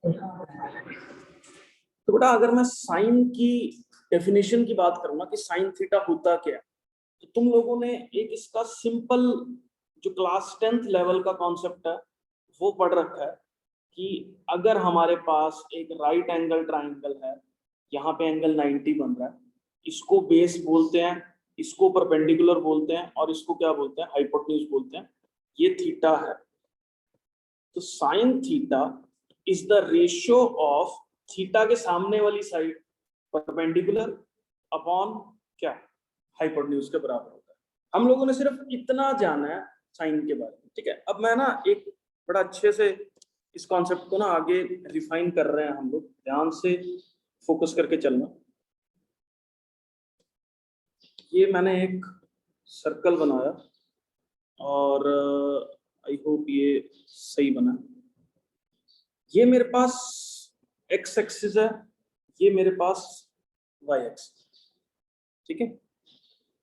तो बेटा अगर मैं साइन की डेफिनेशन की बात करूँ ना कि साइन थीटा होता क्या है, तो तुम लोगों ने एक इसका सिंपल जो क्लास 10th लेवल का कॉन्सेप्ट है वो पढ़ रखा है कि अगर हमारे पास एक राइट एंगल ट्राइंगल है, यहाँ पे एंगल 90 बन रहा है, इसको बेस बोलते हैं, इसको परपेंडिकुलर बोलते हैं और इसको क्या बोलते हैं, हाइपोटेन्यूज बोलते हैं, ये थीटा है। तो sine theta is the ratio of theta के सामने वाली साइड परपेंडिकुलर अपॉन क्या, हाइपोटेन्यूज के बराबर होता है। हम लोगों ने सिर्फ इतना जाना है साइन के बारे में, ठीक है। अब मैं ना एक बड़ा अच्छे से इस कॉन्सेप्ट को ना आगे रिफाइन कर रहे हैं हम लोग, ध्यान से फोकस करके चलना। ये मैंने एक सर्कल बनाया और आई होप ये सही बना। ये मेरे पास एक्स एक्सिस है, ये मेरे पास वाई एक्सिस, ठीक है।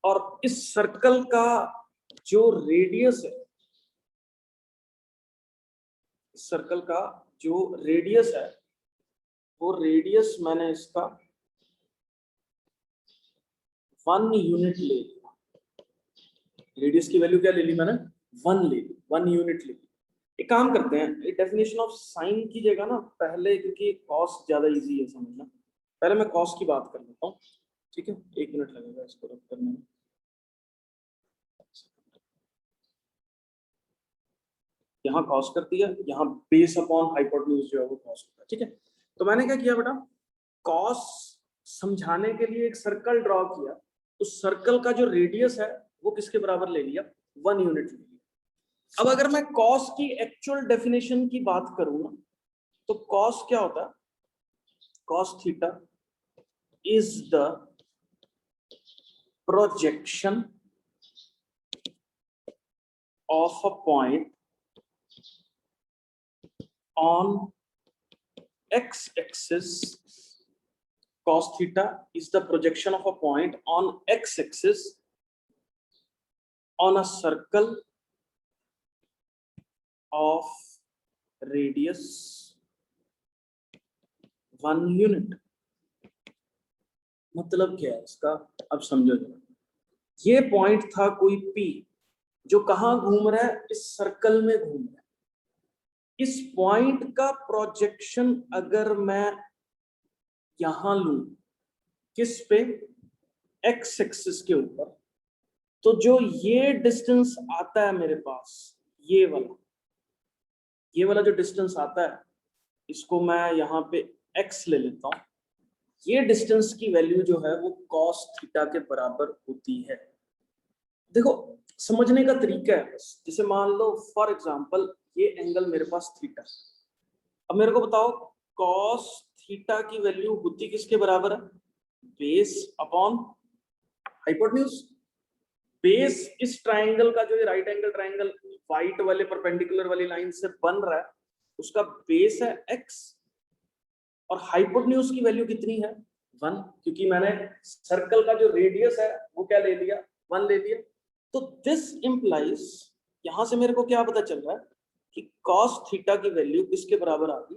और इस सर्कल का जो रेडियस है, इस सर्कल का जो रेडियस है वो रेडियस मैंने इसका 1 यूनिट ले लिया। रेडियस की वैल्यू क्या ले ली मैंने, 1 ले ली, 1 यूनिट ले ली। एक काम करते हैं, डेफिनेशन ऑफ साइन की जगह ना पहले, क्योंकि कॉस ज्यादा इजी है समझना, पहले मैं कॉस की बात कर लेता हूँ, ठीक है। 1 मिनट लगेगा इसको रब करने में। यहाँ कॉस कर दिया, यहाँ बेस अपॉन हाइपोटेन्यूज जो है वो कॉस होता है, ठीक है। तो मैंने क्या किया बेटा, कॉस समझाने के लिए एक सर्कल ड्रॉ किया, उस सर्कल का जो रेडियस है वो किसके बराबर ले लिया, 1 यूनिट ले लिया। अब अगर मैं कॉस की एक्चुअल डेफिनेशन की बात करूं ना, तो कॉस क्या होता है, cos theta is the projection of a point on x-axis. Cos theta is the projection of a point on x-axis on a circle of radius 1 unit. मतलब क्या है इसका, अब समझो जरा। ये पॉइंट था कोई P जो कहां घूम रहा है, इस सर्कल में घूम रहा है। इस पॉइंट का प्रोजेक्शन अगर मैं यहां लूं, किस पे, एक्स एक्सिस के ऊपर, तो जो ये डिस्टेंस आता है मेरे पास, ये वाला जो डिस्टेंस आता है, इसको मैं यहाँ पे x ले लेता हूँ। ये डिस्टेंस की वैल्यू जो है वो cos थीटा के बराबर होती है। देखो समझने का तरीका है, जैसे मान लो फॉर एग्जांपल ये एंगल मेरे पास थीटा, अब मेरे को बताओ cos थीटा की वैल्यू होती किसके बराबर है, बेस अपॉन हाइपोटेन्यूज। बेस इस ट्राइंगल का, जो ये राइट एंगल ट्राइंगल व्हाइट वाले परपेंडिकुलर वाली लाइन से बन रहा है, उसका बेस है x, और हाइपोटेन्यूज की वैल्यू कितनी है, 1, क्योंकि मैंने सर्कल का जो रेडियस है वो क्या ले लिया, 1 ले लिया। तो दिस इंप्लाइज, यहां से मेरे को क्या पता चल रहा है कि cos थीटा की वैल्यू किसके बराबर आ गई,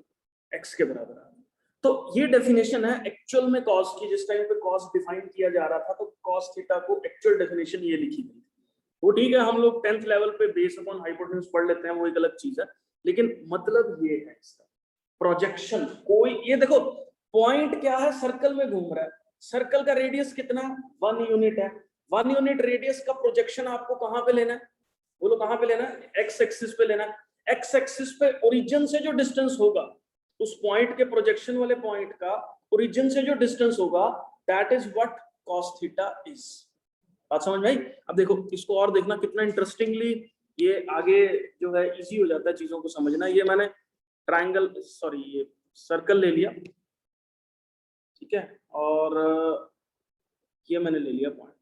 x के बराबर आ गई। तो ये डेफिनेशन है एक्चुअल में cos की, जिस टाइम पे cos डिफाइन किया जा रहा था तो cos थीटा को एक्चुअल डेफिनेशन ये लिखी गई। वो ठीक है, हम लोग 10th लेवल पे बेस अपॉन हाइपोटेन्यूज पढ़ लेते हैं, वो एक अलग चीज है, लेकिन मतलब ये है इसका प्रोजेक्शन। कोई ये देखो पॉइंट क्या है, सर्कल में घूम रहा है, सर्कल का रेडियस कितना, 1 यूनिट है। 1 यूनिट रेडियस का प्रोजेक्शन आपको कहां पे लेना है, बोलो कहां पे लेना है, एक्स एक्सिस पे लेना है। एक्स एक्सिस पे ओरिजिन से जो डिस्टेंस होगा, उस पॉइंट के प्रोजेक्शन वाले पॉइंट का ओरिजिन से जो डिस्टेंस होगा, that is what cos theta is. बात समझ में आई। अब देखो इसको और देखना कितना इंटरेस्टिंगली ये आगे जो है इजी हो जाता है चीजों को समझना। ये मैंने ट्राइंगल, सॉरी ये सर्कल ले लिया, ठीक है, और ये मैंने ले लिया पॉइंट।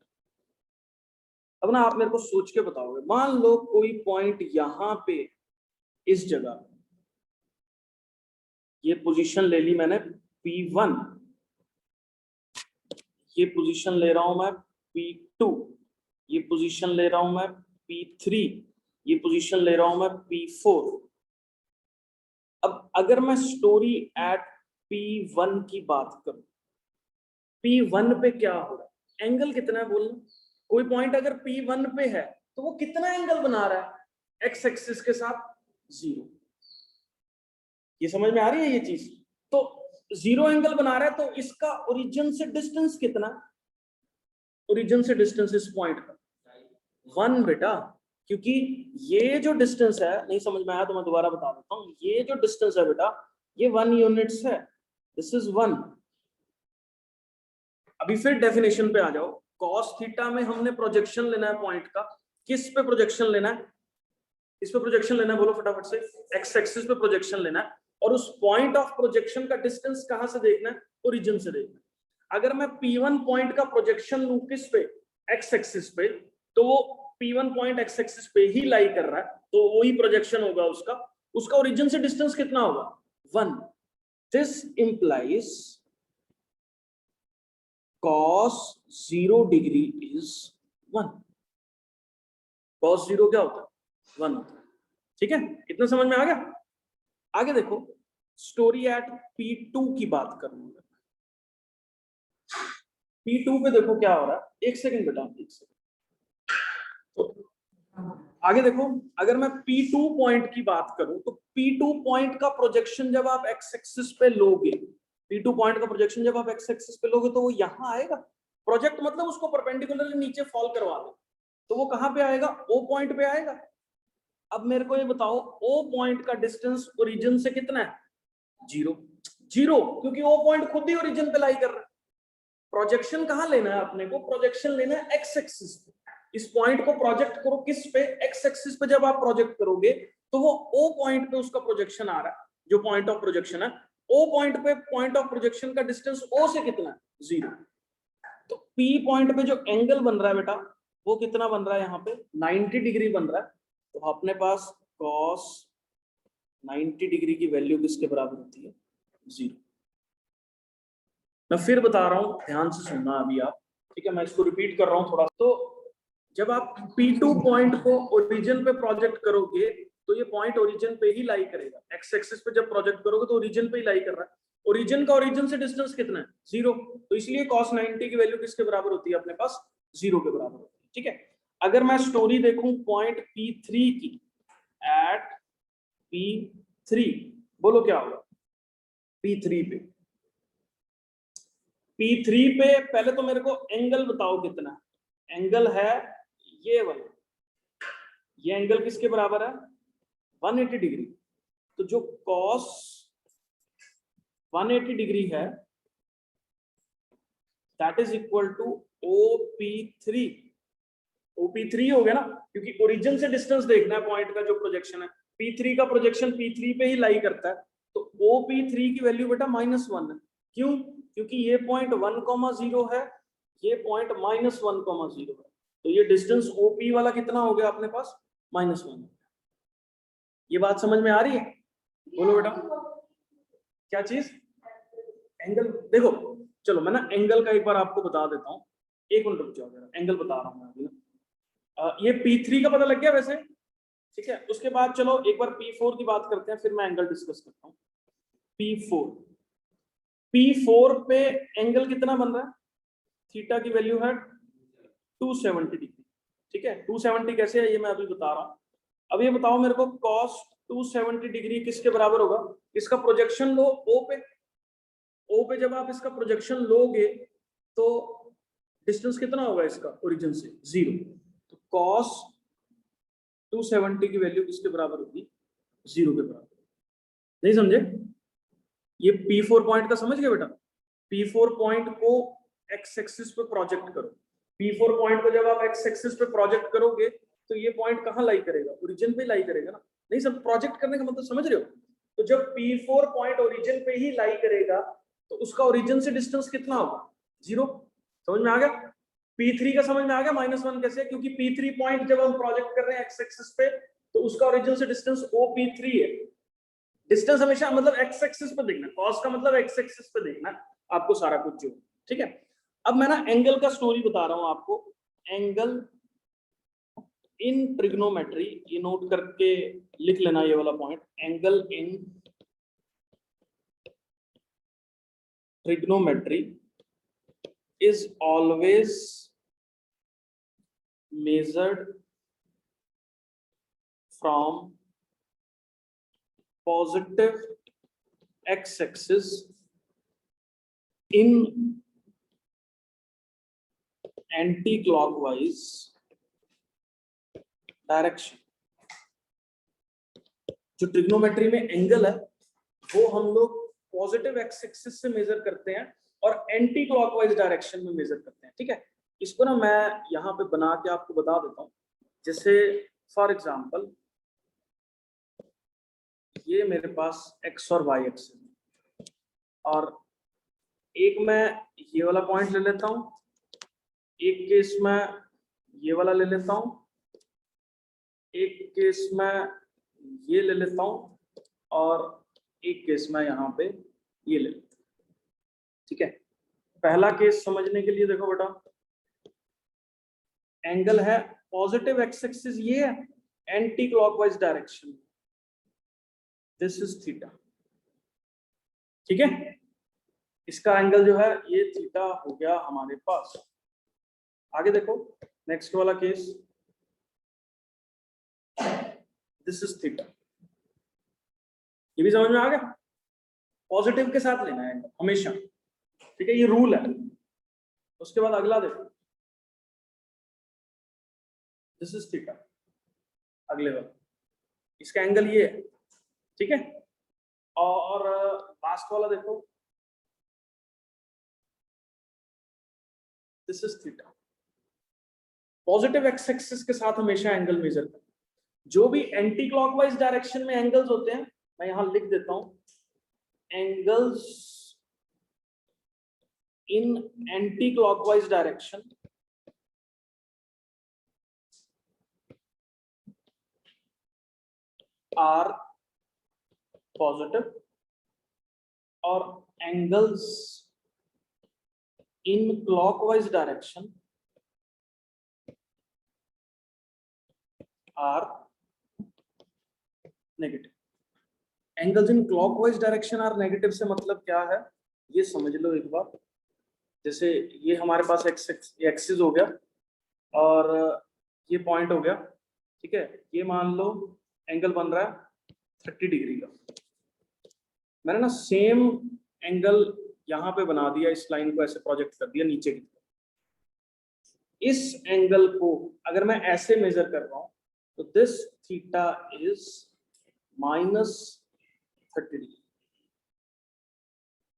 अब ना आप मेरे को सोच के बताओगे, मान लो कोई पॉइंट यहां पे इस जगह, ये पोजीशन ले ली मैंने P1, ये पोजीशन ले रहा हूं मैं P2, ये पोजीशन ले रहा हूं मैं P3, ये पोजीशन ले रहा हूं मैं P4, अब अगर मैं स्टोरी एट P1 की बात करूं, P1 पे क्या हो रहा है, एंगल कितना है बोलना, कोई पॉइंट अगर P1 पे है तो वो कितना एंगल बना रहा है एक्स एक्सिस के साथ, 0। ये समझ में आ रही है ये चीज? तो 0 एंगल बना रहा है, तो इसका ओरिजिन से डिस्टेंस कितना, ओरिजिन से डिस्टेंस इस पॉइंट का 1 बेटा, क्योंकि ये जो डिस्टेंस है, नहीं समझ में आया तो मैं दोबारा बता देता हूं, ये जो डिस्टेंस है बेटा ये 1 यूनिट्स है, दिस इज 1। अभी फिर डेफिनेशन पे आ जाओ, कॉस थीटा में हमने प्रोजेक्शन लेना है पॉइंट का, किस पे प्रोजेक्शन लेना है, इस पे प्रोजेक्शन लेना है, बोलो फटाफट से, एक्स एक्सिस पे प्रोजेक्शन लेना है, और उस पॉइंट ऑफ प्रोजेक्शन का डिस्टेंस कहां से देखना है, ओरिजिन से देखना है। अगर मैं P1 पॉइंट का प्रोजेक्शन लूं किस पे, एक्स एक्सिस पे, तो वो P1 पॉइंट एक्स एक्सिस पे ही लाई कर रहा है, तो वही प्रोजेक्शन होगा उसका, उसका ओरिजिन से डिस्टेंस कितना होगा, 1। This implies cos 0 degree is 1। cos 0 क्या होता है, 1 होता है। ठीक है, इतना समझ में आ गया? आगे देखो, स्टोरी एट P2 की बात करूंगा, P2 पे देखो क्या हो रहा है, एक सेकंड बेटा, एक सेकंड। तो आगे देखो, अगर मैं P2 पॉइंट की बात करूं तो P2 पॉइंट का प्रोजेक्शन जब आप एक्स एक्सिस पे लोगे, P2 पॉइंट का प्रोजेक्शन जब आप एक्स एक्सिस पे लोगे तो वो यहां आएगा, प्रोजेक्ट मतलब उसको परपेंडिकुलरली नीचे फॉल करवा दो, तो वो कहां पे आएगा, O पॉइंट पे आएगा। अब मेरे को ये बताओ, O पॉइंट का डिस्टेंस ओरिजिन से कितना है, 0। 0 क्योंकि O पॉइंट खुद ही ओरिजिन पे लाई कर रहा है। प्रोजेक्शन कहां लेना है अपने को, प्रोजेक्शन लेना है एक्स एक्सिस पे, इस पॉइंट को प्रोजेक्ट करो किस पे, एक्स एक्सिस पे। जब आप प्रोजेक्ट करोगे तो वो O पॉइंट पे उसका प्रोजेक्शन आ रहा है, जो पॉइंट ऑफ प्रोजेक्शन है, O पॉइंट पे पॉइंट ऑफ प्रोजेक्शन का डिस्टेंस O से कितना है, 0। तो P पॉइंट पे जो एंगल बन रहा है बेटा, वो कितना बन रहा है, यहाँ पे 90 डिग्री बन रहा है। तो अपने पास cos 90 डिग्री की वैल्यू किसके बराबर होती है, 0। मैं फिर बता रहा हूं, ध्यान से सुनना अभी आप, ठीक है, मैं इसको रिपीट कर रहा हूं थोड़ा। तो जब आप P2 पॉइंट को ओरिजिन पे प्रोजेक्ट करोगे तो ये पॉइंट ओरिजिन पे ही लाई करेगा, एक्स एक्सिस पे जब प्रोजेक्ट करोगे तो ओरिजिन पे ही लाई कर रहा है, ओरिजिन का ओरिजिन से डिस्टेंस कितना है, 0। तो इसलिए cos 90 की वैल्यू किसके बराबर होती है अपने पास, 0 के बराबर होती है। ठीक है, अगर मैं स्टोरी देखूं पॉइंट P3 की, एट P3, बोलो क्या होगा P3 पे, P3 पे पहले तो मेरे को एंगल बताओ कितना, एंगल है ये वाला, ये एंगल किसके बराबर है, 180 डिग्री। तो जो cos 180 डिग्री है that is equal to OP3। OP3 हो गया ना, क्योंकि ओरिजिन से डिस्टेंस देखना है पॉइंट का जो प्रोजेक्शन है, P3 का प्रोजेक्शन P3 पे ही लाई करता है, तो OP3 की वैल्यू बेटा -1 है। क्यों, क्योंकि ये पॉइंट 1,0 है, ये पॉइंट -1,0 है, तो ये डिस्टेंस OP वाला कितना हो गया अपने पास, -1। ये बात समझ में आ रही है, बोलो बेटा क्या चीज, एंगल देखो, चलो मैं ना एंगल का एक बार आपको बता देता हूँ, एक मिनट रुक जाओ जरा, एंगल बता रहा हूँ मैं अभी ना। ये P3 का पता लग गया वैसे, ठीक है। उसके बाद चलो एक बार P4 की बात करते हैं, फिर मैं एंगल डिस्कस करता हूँ। P4 पे एंगल कितना बन रहा है, थीटा की वैल्यू है 270 डिग्री, ठीक है। 270 कैसे है ये मैं अभी बता रहा हूँ। अब ये बताओ मेरे को, cos 270 डिग्री किसके बराबर होगा, इसका प्रोजेक्शन लो O पे, O पे जब आप इसका प्रोजेक्शन लोगे तो डिस्टेंस कितना होगा इसका ओरिजिन से, 0। तो cos 270 की वैल्यू किसके बराबर होगी, 0 के बराबर। नहीं समझे, ये P4 पॉइंट का समझ गए बेटा, P4 पॉइंट को एक्स एक्सिस पे प्रोजेक्ट करो, P4 पॉइंट को जब आप एक्स एक्सिस पे प्रोजेक्ट करोगे तो ये पॉइंट कहाँ लाई करेगा, ओरिजिन पे लाई करेगा ना। नहीं सब प्रोजेक्ट करने का मतलब समझ रहे हो, तो जब P4 पॉइंट ओरिजिन पे ही लाई करेगा तो उसका ओरिजिन से डिस्टेंस कितना होगा, 0। समझ में आ गया, P3 का समझ में आ गया -1 कैसे, क्योंकि P3 पॉइंट जब हम प्रोजेक्ट कर रहे हैं एक्स एक्सिस पे तो उसका ओरिजिन से डिस्टेंस OP3 है। डिस्टेंस हमेशा मतलब एक्स एक्सिस पे देखना, कॉस का मतलब एक्स एक्सिस पे देखना आपको सारा कुछ जो, ठीक है। अब मैं ना एंगल का स्टोरी बता रहा हूं आपको, एंगल इन ट्रिग्नोमेट्री, ये नोट करके लिख लेना ये वाला point, angle in trigonometry is always measured from positive x-axis in anti-clockwise direction. जो ट्रिग्नोमेट्री में एंगल है वो हम लोग पॉजिटिव एक्स एक्सिस से मेजर करते हैं और एंटी क्लॉकवाइज डायरेक्शन में मेजर करते हैं। ठीक है, इसको ना मैं यहाँ पे बना के आपको बता देता हूँ। जैसे फॉर एग्जांपल ये मेरे पास एक्स और वाई एक्सिस है और एक मैं ये वाला पॉइंट ले लेता हूँ, एक केस में ये वाला ले लेता हूँ, एक केस में ये ले लेता हूँ और एक केस में यहाँ पे ये ले लेता हूँ। ठीक है, पहला केस समझने के लिए देखो बेटा, एंगल है पॉजिटिव एक्स एक्सिस ये है, anti clockwise direction, this is theta. ठीक है, इसका एंगल जो है ये थीटा हो गया हमारे पास। आगे देखो नेक्स्ट वाला केस, दिस इज थीटा। ये भी समझ में आ गया, पॉजिटिव के साथ लेना है हमेशा। ठीक है, ये रूल है। उसके बाद अगला देखो, दिस इज थीटा, अगले वाला, इसका एंगल ये है। ठीक है, और लास्ट वाला देखो, this is theta. Positive X axis के साथ हमेशा एंगल मेजर करना। जो भी एंटी क्लॉकवाइज डायरेक्शन में एंगल्स होते हैं, मैं यहां लिख देता हूं, angles in anti clockwise direction are positive और angles in clockwise direction are negative. Angles in clockwise direction are negative से मतलब क्या है ये समझ लो एक बार। जैसे ये हमारे पास एक्सिस हो गया और ये पॉइंट हो गया। ठीक है, ये मान लो एंगल बन रहा है 30 डिग्री का। मैंने ना सेम एंगल यहाँ पे बना दिया, इस लाइन को ऐसे प्रोजेक्ट कर दिया नीचे की तरफ। इस एंगल को अगर मैं ऐसे मेजर कर रहा हूं तो दिस थीटा इज -30 डिग्री,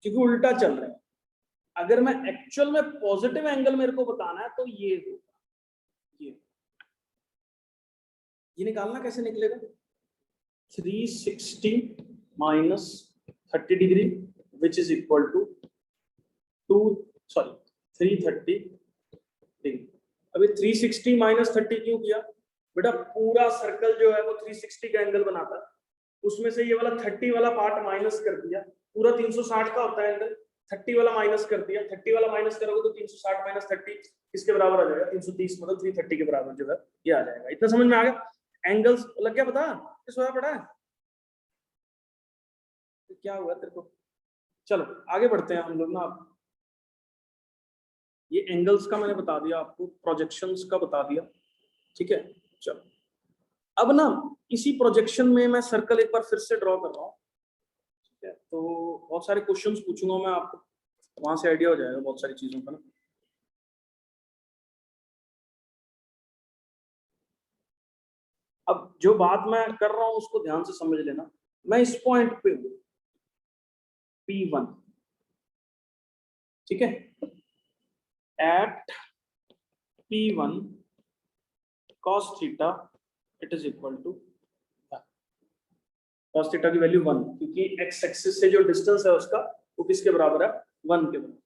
क्योंकि उल्टा चल रहा है। अगर मैं एक्चुअल में पॉजिटिव एंगल मेरे को बताना है तो ये होगा, ये निकालना कैसे निकलेगा, 360 -30 degree which is equal to 330 degree. अभी 360 -30 क्यों किया बेटा, पूरा सर्कल जो है वो 360 का एंगल बनाता है, उसमें से ये वाला 30 वाला पार्ट माइनस कर दिया। पूरा 360 का होता है एंगल, 30 वाला माइनस कर दिया। 30 वाला माइनस करोगे तो 360 - 30 किसके बराबर आ जाएगा, 330, मतलब 330 के बराबर जो है ये आ जाएगा। इतना समझ में आ गया? एंगल्स लग गया पता किस होया पड़ा है, तो क्या हुआ तेरे को। चलो आगे बढ़ते हैं हम लोग ना। ये एंगल्स का मैंने बता दिया आपको, प्रोजेक्शंस का बता दिया। ठीक है, चलो अब ना इसी प्रोजेक्शन में मैं सर्कल एक बार फिर से ड्रॉ कर रहा हूँ। ठीक है, तो बहुत सारे क्वेश्चंस पूछूंगा मैं आपको, वहां से आइडिया हो जाएगा बहुत सारी चीजों का ना। अब जो बात मैं कर रहा हूं उसको ध्यान से समझ लेना। मैं इस पॉइंट पे हूं P1, ठीक है, at P1 cos theta it is equal to cos theta की वैल्यू 1, क्योंकि x एक्सिस से जो डिस्टेंस है उसका वो किसके बराबर है, 1 के बराबर।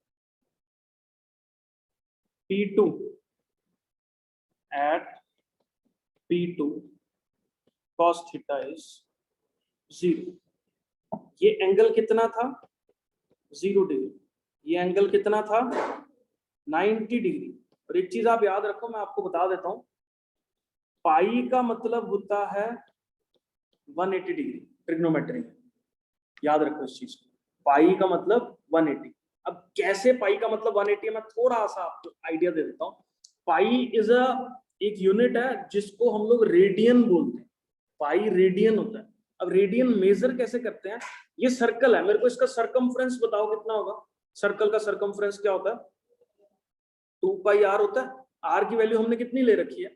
P2 at P2 cos theta is 0। ये एंगल कितना था, 0 डिग्री। ये एंगल कितना था, 90 डिग्री। और एक चीज आप याद रखो, मैं आपको बता देता हूं, पाई का मतलब होता है 180 डिग्री ट्रिग्नोमेट्री में। याद रखो इस चीज को, पाई का मतलब 180। अब कैसे पाई का मतलब 180 है, मैं थोड़ा सा आपको आइडिया दे देता हूँ। पाई इज एक यूनिट है जिसको हम लोग रेडियन बोलते हैं, पाई रेडियन होता है। अब रेडियन मेजर कैसे करते हैं, ये सर्कल है, मेरे को इसका सरकमफ्रेंस बताओ कितना होगा। सर्कल का सरकमफ्रेंस क्या होता है, 2 पाई आर होता है। आर की वैल्यू हमने कितनी ले रखी है,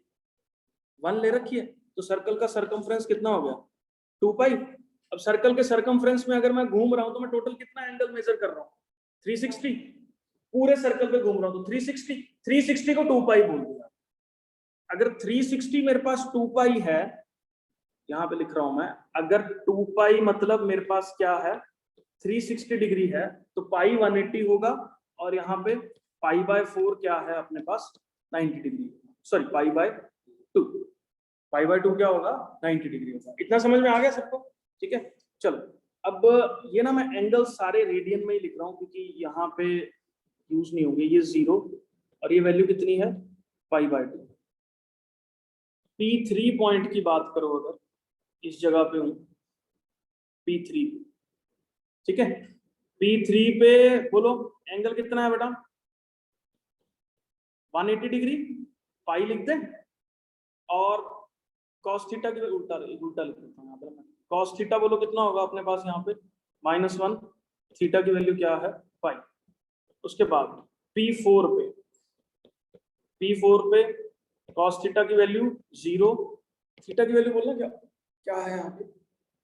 1 ले रखी है, तो सर्कल का सरकमफ्रेंस कितना हो गया, 2 पाई। अब सर्कल के सरकमफ्रेंस में अगर मैं घूम रहा हूं तो मैं टोटल कितना एंगल मेजर कर रहा हूं, 360। पूरे सर्कल पे घूम रहा हूं तो 360 को 2 पाई बोल दिया। अगर 360 मेरे पास 2 पाई है, यहां पे लिख रहा हूं मैं, अगर 2 पाई मतलब मेरे पास क्या है 360 डिग्री है, तो पाई 180 होगा, और यहाँ पे पाई बाय 4 क्या है अपने पास 90 degree, sorry pi by 2, pi by 2 क्या होगा 90 डिग्री होगा। इतना समझ में आ गया सबको, ठीक है। चलो अब ये ना मैं एंगल सारे रेडियन में ही लिख रहा हूँ क्योंकि यहाँ पे यूज नहीं होंगे, ये 0 और ये वैल्यू कितनी है पाई बाय 2। P3 पॉइंट की बात करो, अगर इस जगह पे हूं P3, ठीक है, P3 पे बोलो एंगल कितना है बेटा 180 डिग्री, पाई लिख दे, और cos थीटा की उल्टा उल्टा लिख देता हूं यहाँ पर मैं, cos थीटा बोलो कितना होगा अपने पास यहाँ पे -1, थीटा की वैल्यू क्या है पाई। उसके बाद P4 पे cos थीटा की वैल्यू 0, थीटा की वैल्यू बोलना क्या क्या है यहाँ पे,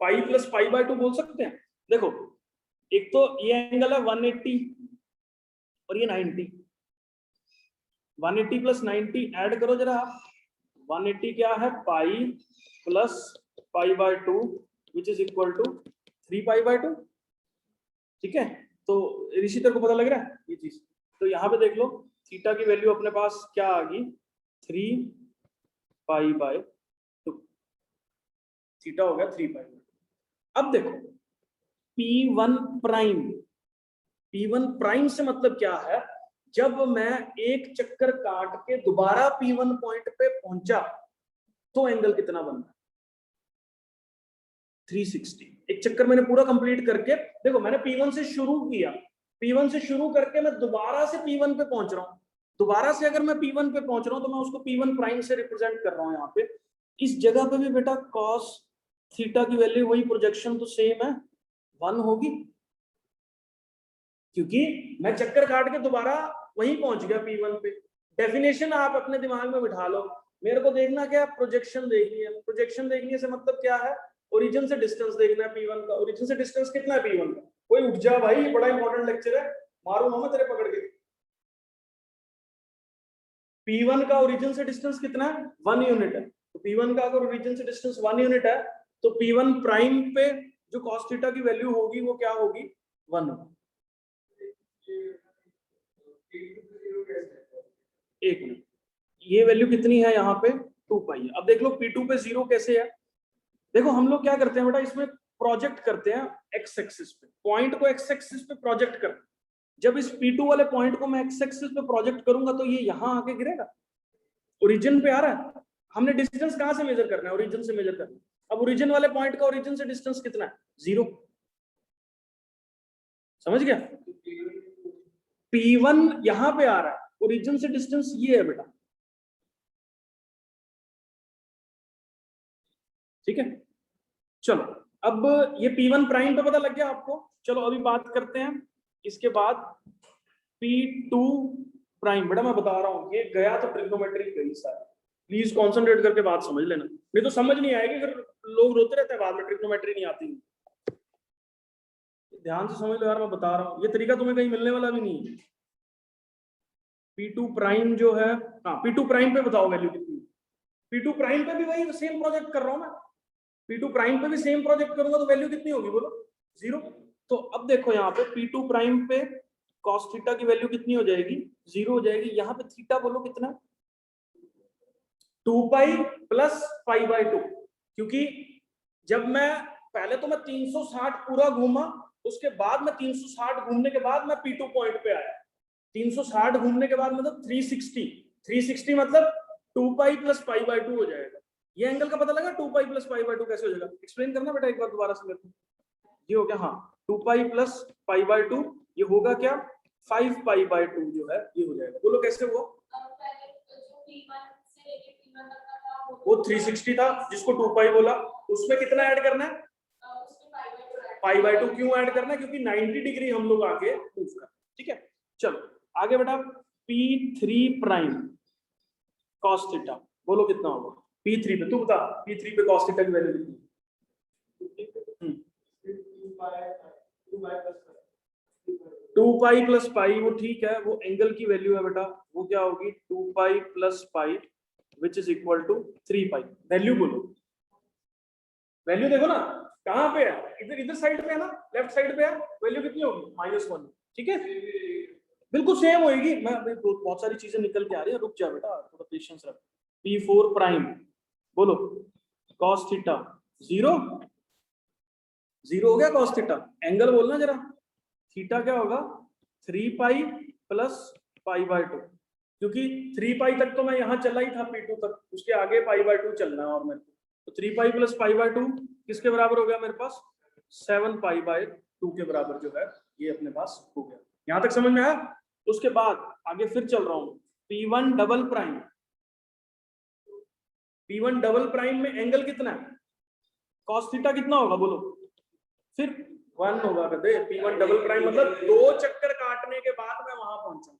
पाई प्लस पाई बाय 2 बोल सकते हैं। देखो एक तो ये एंगल है 180 और ये 90, 180 प्लस 90 ऐड करो जरा आप, 180 क्या है pi plus pi by 2 which is equal to 3 pi by 2, ठीक है। तो ऋषि तेरे को पता लग रहा है ये चीज, तो यहाँ पे देख लो थीटा की वैल्यू अपने पास क्या आ गई 3 पाई बाय 2, थीटा हो गया 3 पाई। अब देखो P1 प्राइम, P1 प्राइम से मतलब क्या है, जब मैं एक चक्कर काट के दोबारा P1 पॉइंट पे पहुंचा तो एंगल कितना बन रहा है 360। एक चक्कर मैंने पूरा कंप्लीट करके, देखो मैंने P1 से शुरू किया, P1 से शुरू करके मैं दोबारा से P1 पे पहुंच रहा हूं, दोबारा से अगर मैं P1 पे पहुंच रहा हूं तो मैं उसको P1 प्राइम से रिप्रेजेंट कर रहा हूं। यहाँ पे इस जगह पे भी बेटा cos थीटा की वैल्यू वही, प्रोजेक्शन तो सेम है 1 होगी, क्योंकि मैं चक्कर काट के दोबारा वहीं पहुंच गया P1 पे। डेफिनेशन आप अपने दिमाग में बिठा लो, मेरे को देखना क्या है प्रोजेक्शन देखनी है, प्रोजेक्शन देखने से मतलब क्या है ओरिजिन से डिस्टेंस देखना है P1 का, ओरिजिन से डिस्टेंस कितना है P1 का, कोई उठ जा भाई, बड़ा इंपॉर्टेंट लेक्चर है, मारूंगा मैं तेरे पकड़ के। P1 का ओरिजिन से डिस्टेंस कितना है 1 यूनिट है, तो P1 का अगर ओरिजिन से डिस्टेंस 1 यूनिट है तो P1 प्राइम पे जो cos थीटा की वैल्यू होगी वो क्या होगी 1 होगी। एक मिनट, ये वैल्यू कितनी है यहाँ पे 2 पाई है। अब देख लो P2 पे 0 कैसे है, देखो हम लोग क्या करते हैं बेटा इसमें प्रोजेक्ट करते हैं एक्स एक्सिस पे, पॉइंट को एक्स एक्सिस पे प्रोजेक्ट करते हैं। जब इस P2 वाले पॉइंट को मैं एक्स एक्सिस पे प्रोजेक्ट करूंगा तो ये यहां आके गिरेगा, ओरिजिन पे आ रहा है, हमने डिस्टेंस कहां से मेजर करना है ओरिजिन से मेजर करना है। अब ओरिजिन वाले पॉइंट का ओरिजिन से डिस्टेंस कितना है 0, समझ गया। P1 यहां पे आ रहा है, ओरिजिन से डिस्टेंस ये है बेटा, ठीक है। चलो अब ये P1 प्राइम पे पता लग गया आपको, चलो अभी बात करते हैं इसके बाद P2 प्राइम। बेटा मैं बता रहा हूं ये गया तो ट्रिग्नोमेट्री गई सारी, प्लीज कॉन्सेंट्रेट करके बात समझ लेना, नहीं तो समझ नहीं आएगी, फिर लोग रोते रहते हैं बाद में ट्रिग्नोमेट्री नहीं आती। ध्यान से समझ लो यार, मैं बता रहा हूँ ये तरीका तुम्हें कहीं मिलने वाला भी नहीं है। P2 प्राइम जो है, हाँ P2 प्राइम पे बताओ वैल्यू कितनी, P2 प्राइम पे भी वही सेम प्रोजेक्ट कर रहा हूं मैं, P2 प्राइम पे भी सेम प्रोजेक्ट करूंगा तो वैल्यू कितनी होगी बोलो 0। तो अब देखो यहाँ पे P2 प्राइम पे cos थीटा की वैल्यू कितनी हो जाएगी 0 हो जाएगी। यहाँ पे थीटा बोलो कितना 2 पाई प्लस पाई बाय 2, क्योंकि जब मैं पहले तो मैं 360 पूरा घूमा, उसके बाद मैं 360 घूमने के बाद मैं P2 पॉइंट पे आया, 360 घूमने के बाद मतलब 360 मतलब 2 पाई प्लस पाई बाय 2 हो जाएगा। ये एंगल का पता लगा 2 पाई प्लस पाई बाय 2 कैसे हो जाएगा, एक्सप्लेन करना बेटा एक बार दोबारा से मेरे को। ये हो गया हाँ 2 पाई प्लस पाई बाय 2, ये होगा क्या 5 पाई बाय 2 जो है ये हो जाएगा। बोलो कैसे हुआ? वो 360 था जिसको 2 पाई बोला, उसमें कितना ऐड करना है? पाई बाय 2। क्यों ऐड करना है? क्योंकि 90 डिग्री हम लोग आगे मूव कर। ठीक है, चलो आगे बेटा। P3 प्राइम cos थीटा, बोलो कितना होगा P3 पे? तू बता P3 पे cos थीटा की वैल्यू कितनी है? 2 पाई प्लस पाई, वो ठीक है, वो एंगल की वैल्यू है बेटा। वो क्या होगी? 2 pi plus pi which is equal to 3 pi. Value बोलो, वैल्यू देखो ना कहाँ पे है, इधर इधर साइड पे है ना, लेफ्ट साइड पे है। वैल्यू कितनी होगी? -1। ठीक है, बिल्कुल सेम होगी। मैं बहुत सारी चीजें निकल के आ रही है, रुक जा बेटा, थोड़ा पेशेंस रख। P4 प्राइम, बोलो cos थीटा 0 हो गया cos थीटा। एंगल बोलना जरा, थीटा क्या होगा? 3 पाई प्लस पाई बाय 2, क्योंकि 3 पाई तक तो मैं यहाँ चला ही था P2 तक, उसके आगे पाई बाय 2 चलना है और मेरे को। तो 3 पाई प्लस पाई बाय 2 किसके बराबर हो गया मेरे पास? 7 पाई बाय 2 के बराबर जो है ये अपने पास हो गया। यहाँ तक समझ में आया? उसके बाद आगे फिर चल रहा हूँ। P1 double prime, P1 double prime में एंगल कितना है? cos थीटा कितना होगा बोलो? फिर 1 होगा कदे। P1 डबल प्राइम मतलब 2 चक्कर काटने के बाद मैं वहां पहुंचा।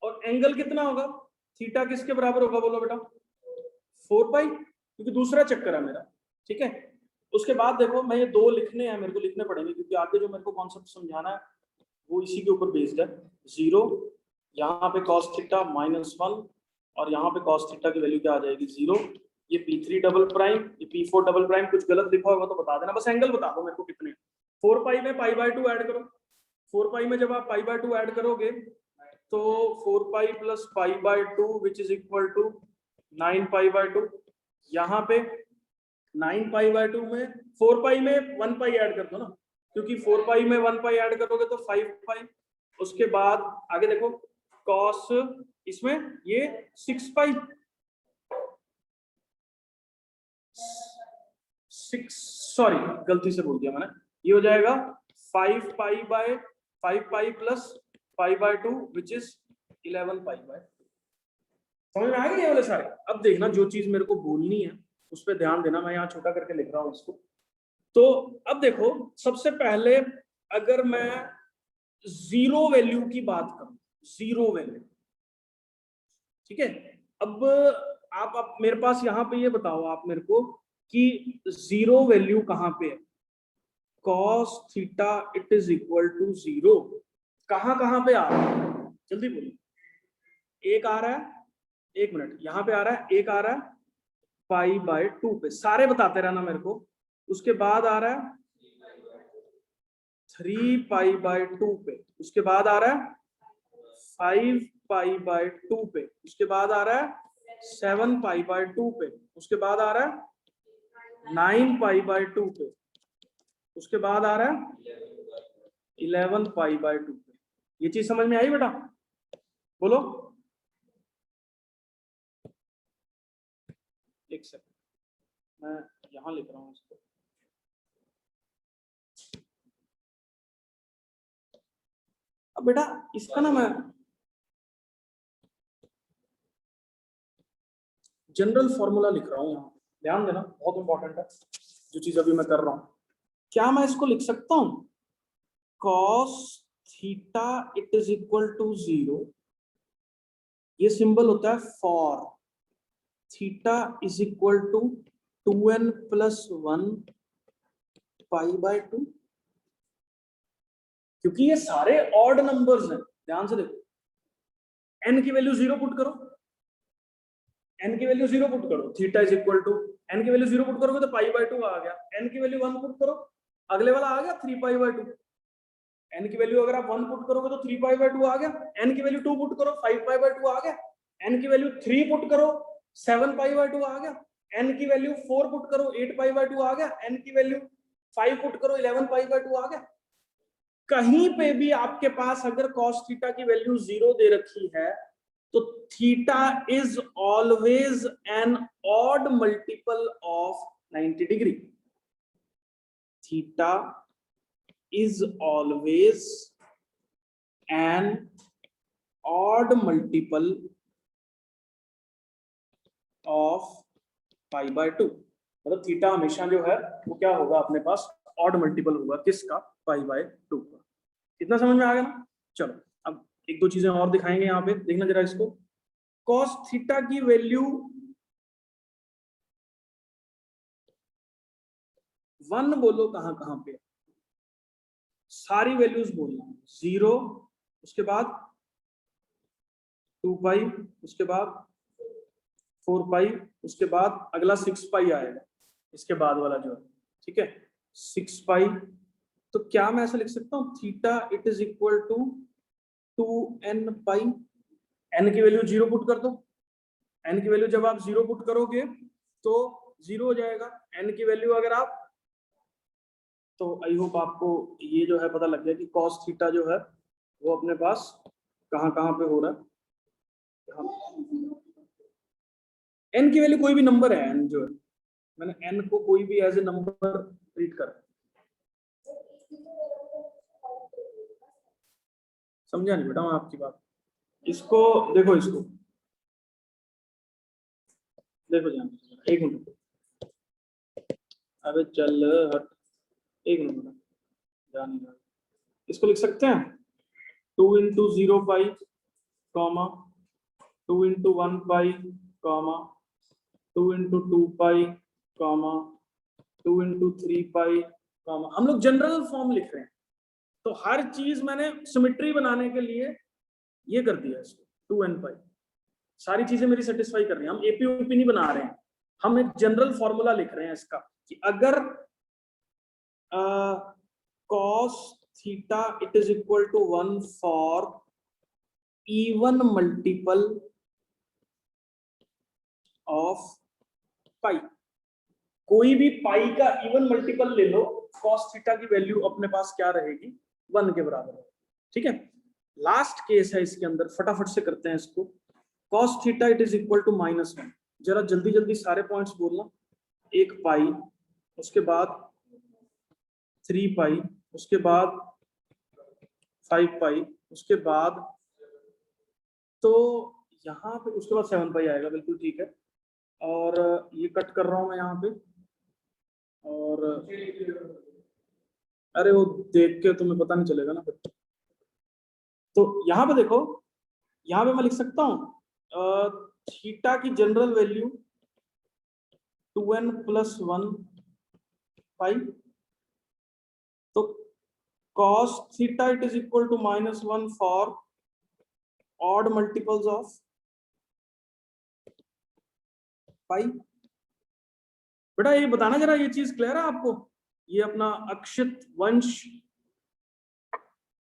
और एंगल कितना होगा? थीटा किसके बराबर होगा बोलो बेटा? 4 पाई, क्योंकि दूसरा चक्कर है मेरा। ठीक है, उसके बाद देखो मैं ये 2 लिखने हैं, मेरे को लिखने पड़ेंगे क्योंकि आगे जो मेरे को कॉन्सेप्ट समझाना है वो इसी के ऊपर बेस्ड है। 0, यहाँ पे cos थीटा -1 और यहाँ पे cos थीटा की वैल्यू क्या आ जाएगी? 0। ये P3 डबल प्राइम, ये P4 डबल प्राइम। कुछ गलत लिखा होगा तो बता देना, बस एंगल बता दो मेरे को कितने। 4 पाई में पाई बाय 2 ऐड करो। 4 पाई में जब आप पाई बाय 2 ऐड करोगे तो 4 pi plus pi by 2 which is equal to 9 pi by 2। यहाँ पे 9 पाई बाय 2 में 4 पाई में 1 पाई ऐड कर दो ना, क्योंकि 4 पाई में 1 पाई ऐड करोगे तो 5 पाई। उसके बाद आगे देखो cos, इसमें ये 6 पाई, 6 सॉरी गलती से बोल दिया मैंने, ये हो जाएगा 5 pi by 5 pi plus pi by 2 which is 11 pi by. समझ में आ गए ये वाले सारे? अब देखना जो चीज मेरे को बोलनी है उस पर ध्यान देना, मैं यहाँ छोटा करके लिख रहा हूँ इसको। तो अब देखो सबसे पहले अगर मैं 0 वैल्यू की बात करूं, 0 वैल्यू, ठीक है। अब आप मेरे पास यहाँ पे ये बताओ आप मेरे को कि 0 वैल्यू कहाँ पे है? cos theta it is equal to 0 कहाँ पे आ रहा है? जल्दी बोलो। एक आ रहा है, 1 मिनट, यहाँ पे आ रहा है, एक आ रहा है पाई बाय 2 पे, सारे बताते रहना मेरे को। उसके बाद आ रहा है 3 पाई बाय 2 पे, उसके बाद आ रहा है 5 पाई बाय 2 पे, उसके बाद आ रहा है 7 पाई बाय 2 पे, उसके बाद आ रहा है 9 पाई बाय 2 पे, उसके बाद आ रहा है 11 पाई बाय 2 पे। ये चीज समझ में आई बेटा? बोलो। एक सेकंड, मैं यहां लिख रहा हूं इसको। अब बेटा इसका ना मैं जनरल फॉर्मूला लिख रहा हूं यहाँ, ध्यान देना, बहुत इंपॉर्टेंट है जो चीज अभी मैं कर रहा हूं। क्या मैं इसको लिख सकता हूं? cos theta it is equal to 0, ये सिंबल होता है for theta is equal to 2n plus 1 pi by 2, क्योंकि ये सारे ऑड नंबर्स हैं। ध्यान से देखो, n की वैल्यू 0 पुट करो, n की वैल्यू 0 पुट करो, theta is equal to, n की वैल्यू 0 पुट करोगे तो पाई बाय 2 आ गया। n की वैल्यू 1 पुट करो, अगले वाला आ गया 3 पाई बाय 2। n की वैल्यू अगर आप 1 पुट करोगे तो 3 पाई बाय 2 आ गया। n की वैल्यू 2 पुट करो, 5 पाई बाय 2 आ गया। n की वैल्यू 3 पुट करो, 7 पाई बाय 2 आ गया। n की वैल्यू 4 पुट करो, 8 पाई बाय 2 आ गया। n की वैल्यू 5 पुट करो, 11 पाई बाय 2 आ गया। कहीं पे भी आपके पास अगर cos थीटा की वैल्यू 0 दे रखी है तो theta is always an odd multiple of 90 degree. Theta is always an odd multiple of pi by 2। मतलब थीटा हमेशा जो है वो क्या होगा, अपने पास ऑड मल्टीपल होगा किसका, पाई बाय 2 का। इतना समझ में आ गया ना। चलो अब एक दो चीजें और दिखाएंगे यहाँ पे, देखना जरा इसको। कॉस थीटा की वैल्यू 1 बोलो, कहां कहां पे सारी वैल्यूज बोलना। 0, उसके बाद 2 पाई, उसके बाद 4 पाई, उसके बाद अगला 6 पाई आएगा इसके बाद वाला जो है, ठीक है 6 पाई। तो क्या मैं ऐसा लिख सकता हूँ, theta it is equal to 2n pi. n की वैल्यू 0 पुट कर दो। n की वैल्यू जब आप 0 पुट करोगे तो 0 हो जाएगा n की वैल्यू अगर आप। तो आई होप आपको ये जो है पता लग गया कि cos थीटा जो है वो अपने पास कहां कहां पे हो रहा है। n की वैल्यू कोई भी नंबर है, n जो है, मैंने n को कोई भी एज ए नंबर ट्रीट कर। समझा नहीं बेटा मैं आपकी बात। इसको देखो, इसको देखो जान, एक मिनट, अबे चल हट, एक मिनट जान नहीं रहा। इसको लिख सकते हैं 2 इंटू 0 पाई कॉमा 2 इंटू 1 पाई कॉमा 2 इंटू 2 पाई कॉमा 2 इंटू 3 पाई कॉमा। हम लोग जनरल फॉर्म लिख रहे हैं, तो हर चीज मैंने सिमेट्री बनाने के लिए ये कर दिया इसको 2n पाई। सारी चीजें मेरी सेटिस्फाई कर रही हैं, हम एपी यूपी नहीं बना रहे हैं, हम एक जनरल फॉर्मूला लिख रहे हैं इसका कि अगर cos theta it is equal to 1 for even multiple of पाई, कोई भी पाई का इवन मल्टीपल ले लो, cos थीटा की वैल्यू अपने पास क्या रहेगी, 1 के बराबर है। ठीक है, लास्ट केस है इसके अंदर, फटाफट से करते हैं इसको। cos theta it is equal to -1। जरा जल्दी जल्दी सारे पॉइंट्स बोलना। 1 पाई, उसके बाद 3 पाई, उसके बाद 5 पाई, उसके बाद तो यहाँ पे उसके बाद 7 पाई आएगा, बिल्कुल ठीक है। और ये कट कर रहा हूं मैं यहाँ पे, और अरे वो देख के तुम्हें पता नहीं चलेगा ना फिर। तो यहाँ पे देखो, यहाँ पे मैं लिख सकता हूँ थीटा की जनरल वैल्यू 2n + 1 पाई। तो cos theta it is equal to -1 for odd multiples of pi. बेटा ये बताना जरा, ये चीज क्लियर है आपको? ये अपना अक्षित वंश